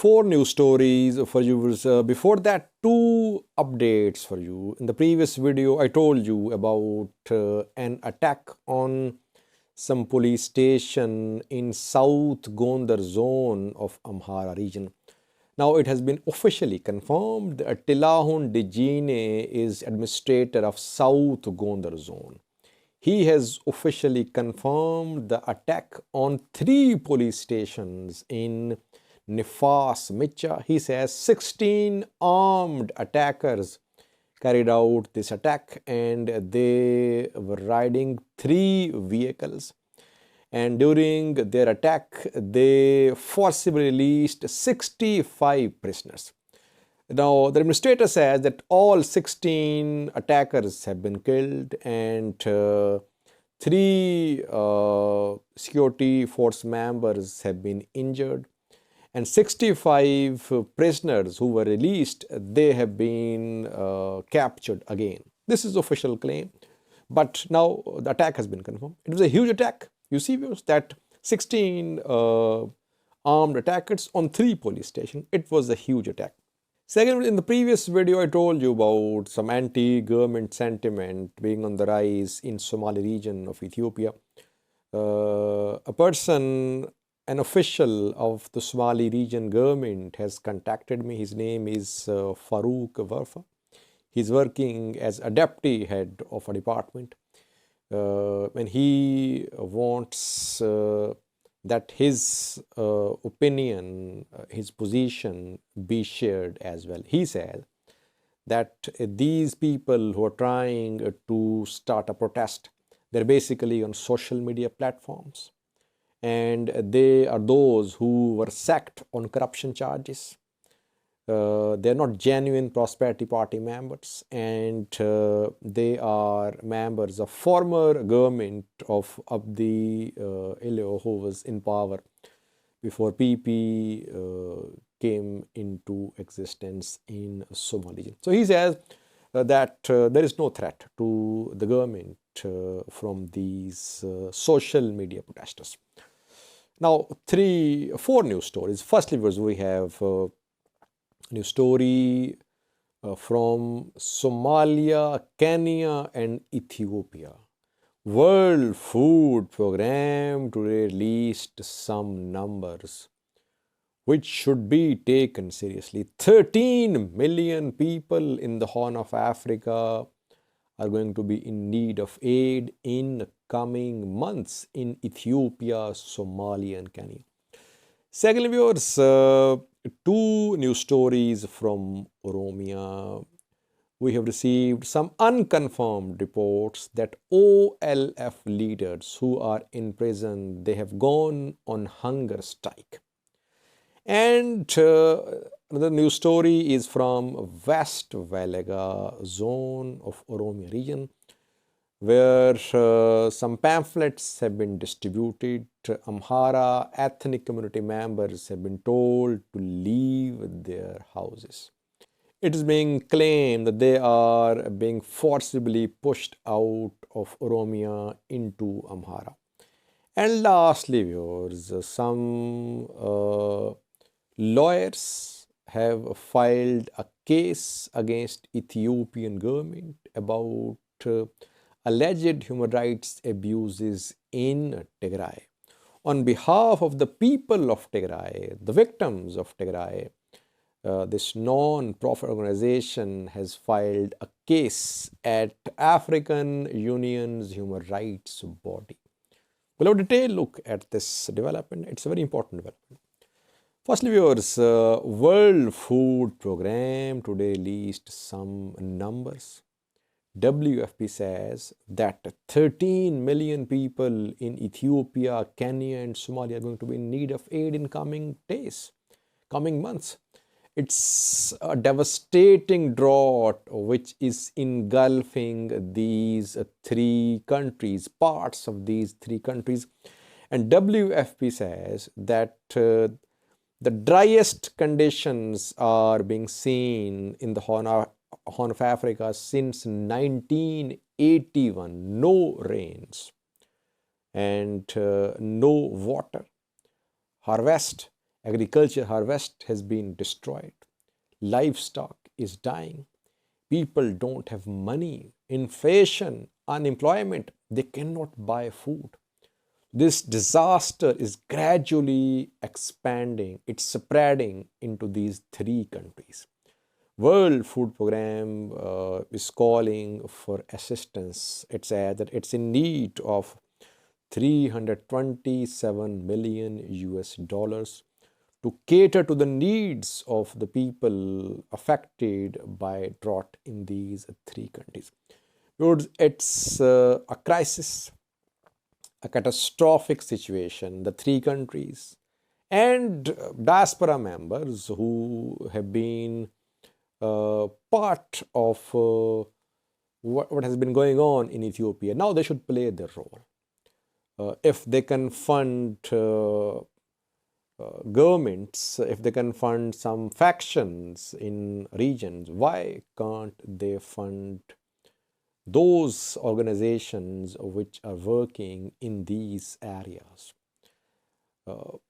4 news stories for you. Before that, 2 updates for you. In the previous video, I told you about an attack on some police station in South Gondar zone of Amhara region. Now it has been officially confirmed that Tilahun Dejine is administrator of South Gondar zone. He has officially confirmed the attack on 3 police stations in Nifas Micha. He says 16 armed attackers carried out this attack and they were riding 3 vehicles. And during their attack, they forcibly released 65 prisoners. Now, the administrator says that all 16 attackers have been killed and 3 security force members have been injured. And 65 prisoners who were released, they have been captured again. This is official claim. But now the attack has been confirmed. It was a huge attack. You see, viewers, that 16 armed attackers on 3 police stations. It was a huge attack. Second, in the previous video, I told you about some anti-government sentiment being on the rise in Somali region of Ethiopia. A person, an official of the Somali region government has contacted me. His name is Farouk Warfa. He's working as a deputy head of a department. And he wants that his opinion, his position be shared as well. He said that these people who are trying to start a protest, they're basically on social media platforms. And they are those who were sacked on corruption charges. They're not genuine Prosperity Party members, and they are members of former government of Abdi Ilio, who was in power before PP came into existence in Somali. So he says that there is no threat to the government from these social media protesters. Now, 4 news stories. Firstly, we have new story from Somalia, Kenya and Ethiopia. World Food Program today released some numbers which should be taken seriously. 13 million people in the Horn of Africa are going to be in need of aid in coming months in Ethiopia, Somalia and Kenya. Secondly, viewers, 2 news stories from Oromia. We have received some unconfirmed reports that OLF leaders who are in prison, they have gone on hunger strike. And another news story is from West Wellega zone of Oromia region, where some pamphlets have been distributed. Amhara ethnic community members have been told to leave their houses. It is being claimed that they are being forcibly pushed out of Oromia into Amhara. And lastly, viewers, some lawyers have filed a case against Ethiopian government about alleged human rights abuses in Tigray. On behalf of the people of Tigray, the victims of Tigray, this non-profit organization has filed a case at African Union's human rights body. We'll have a detailed look at this development. It's a very important development. Firstly, viewers, World Food Program today released some numbers. WFP says that 13 million people in Ethiopia, Kenya and Somalia are going to be in need of aid in coming days, coming months. It's a devastating drought which is engulfing these 3 countries, parts of these 3 countries. And WFP says that the driest conditions are being seen in the Horn of Africa since 1981. No rains and no water. Harvest Agriculture harvest has been destroyed. Livestock is dying. People don't have money. Inflation, unemployment, they cannot buy food. This disaster is gradually expanding, it's spreading into these three countries. World Food Program is calling for assistance. It said that it's in need of 327 million US dollars to cater to the needs of the people affected by drought in these three countries. It's a crisis, a catastrophic situation. The three countries and diaspora members who have been part of what has been going on in Ethiopia, now they should play their role. If they can fund governments, if they can fund some factions in regions, why can't they fund those organizations which are working in these areas?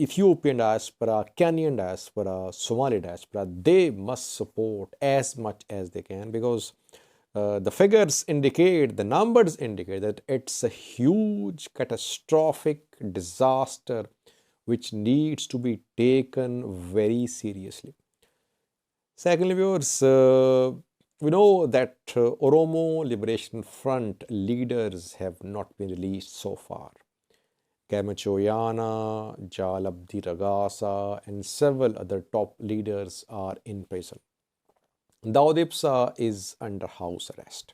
Ethiopian diaspora, Kenyan diaspora, Somali diaspora, they must support as much as they can, because the figures indicate, the numbers indicate that it's a huge catastrophic disaster which needs to be taken very seriously. Secondly, viewers, we know that Oromo Liberation Front leaders have not been released so far. Kamachoyana, Jalabdi Ragasa, and several other top leaders are in prison. Dawood Ibsa is under house arrest.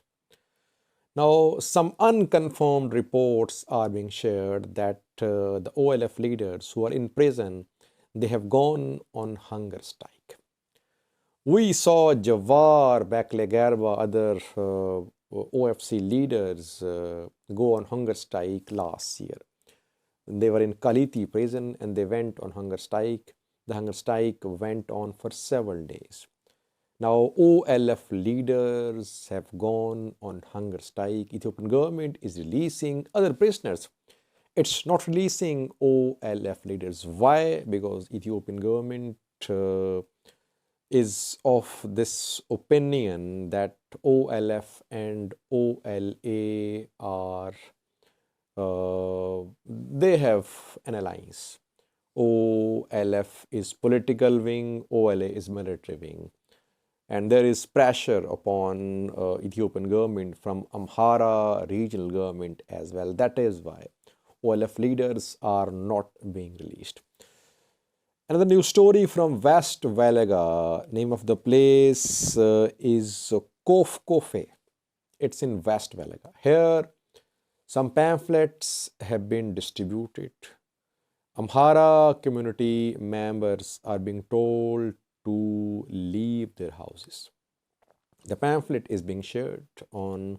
Now, some unconfirmed reports are being shared that the OLF leaders who are in prison, they have gone on hunger strike. We saw Jawar, Bakle Garba, other OFC leaders go on hunger strike last year. They were in Kaliti prison and they went on hunger strike. The hunger strike went on for several days. Now, OLF leaders have gone on hunger strike. Ethiopian government is releasing other prisoners. It's not releasing OLF leaders. Why? Because Ethiopian government is of this opinion that OLF and OLA are they have an alliance. OLF is political wing, OLA is military wing. And there is pressure upon Ethiopian government from Amhara regional government as well. That is why OLF leaders are not being released. Another news story from West Wellega. Name of the place is Kofe. It's in West Wellega. Here, some pamphlets have been distributed. Amhara community members are being told to leave their houses. The pamphlet is being shared on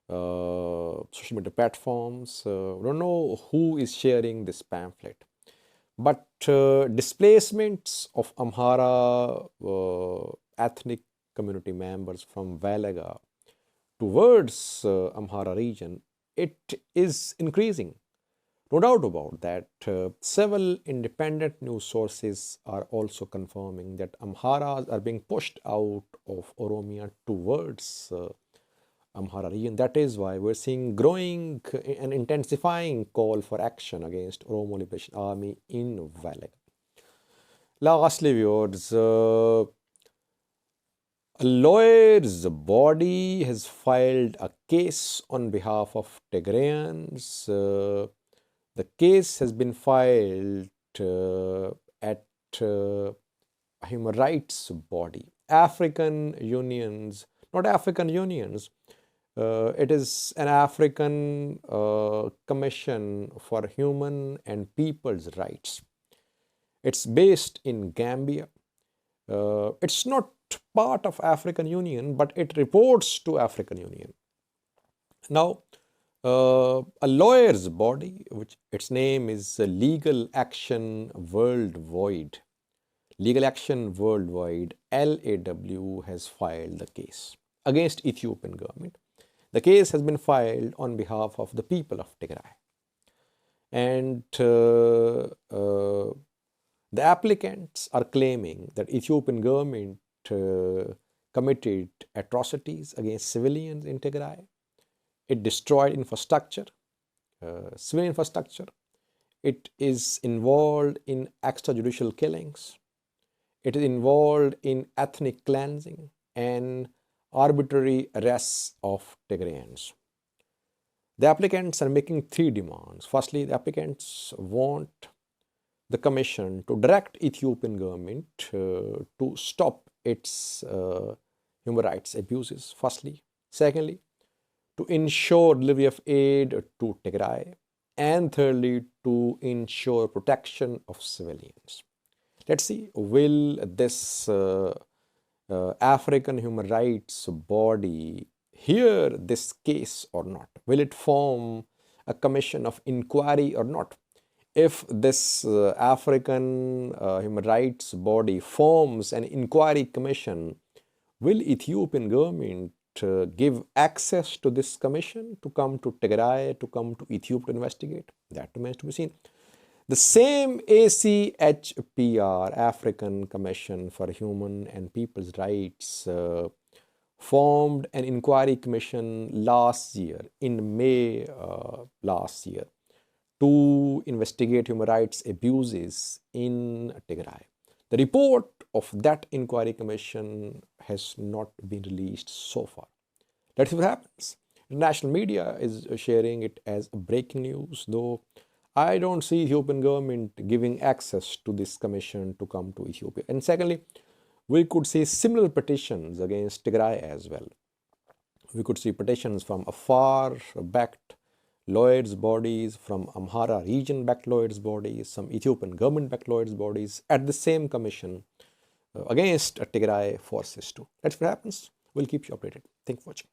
social media platforms. We don't know who is sharing this pamphlet, but displacements of Amhara ethnic community members from Wellega towards Amhara region, it is increasing. No doubt about that. Several independent news sources are also confirming that Amharas are being pushed out of Oromia towards Amhara region. That is why we're seeing growing and intensifying call for action against Oromo Liberation Army in Wellega. Lastly, viewers, a lawyer's body has filed a case on behalf of Tigrayans. The case has been filed at a human rights body. African unions, not African unions, it is an African Commission for Human and People's Rights. It's based in Gambia. It's not part of African Union, but it reports to African Union. Now, a lawyer's body, which its name is Legal Action Worldwide. Legal Action Worldwide, LAW, has filed the case against Ethiopian government. The case has been filed on behalf of the people of Tigray. And The applicants are claiming that Ethiopian government committed atrocities against civilians in Tigray. It destroyed infrastructure, civilian infrastructure. It is involved in extrajudicial killings. It is involved in ethnic cleansing and arbitrary arrests of Tigrayans. The applicants are making three demands. Firstly, the applicants want the commission to direct Ethiopian government to stop its human rights abuses, firstly. Secondly, to ensure delivery of aid to Tigray. And thirdly, to ensure protection of civilians. Let's see, will this African human rights body hear this case or not? Will it form a commission of inquiry or not? If this African human rights body forms an inquiry commission, will Ethiopian government give access to this commission to come to Tigray, to come to Ethiopia to investigate? That remains to be seen. The same ACHPR, African Commission for Human and People's Rights, formed an inquiry commission last year, in May last year, to investigate human rights abuses in Tigray. The report of that inquiry commission has not been released so far. Let's see what happens. National media is sharing it as breaking news, though I don't see Ethiopian government giving access to this commission to come to Ethiopia. And secondly, we could see similar petitions against Tigray as well. We could see petitions from Afar-backed lawyers' bodies, from Amhara region-backed lawyers' bodies, some Ethiopian government-backed lawyers' bodies at the same commission against Tigray forces too. Let's see what happens. We'll keep you updated. Thank you for watching.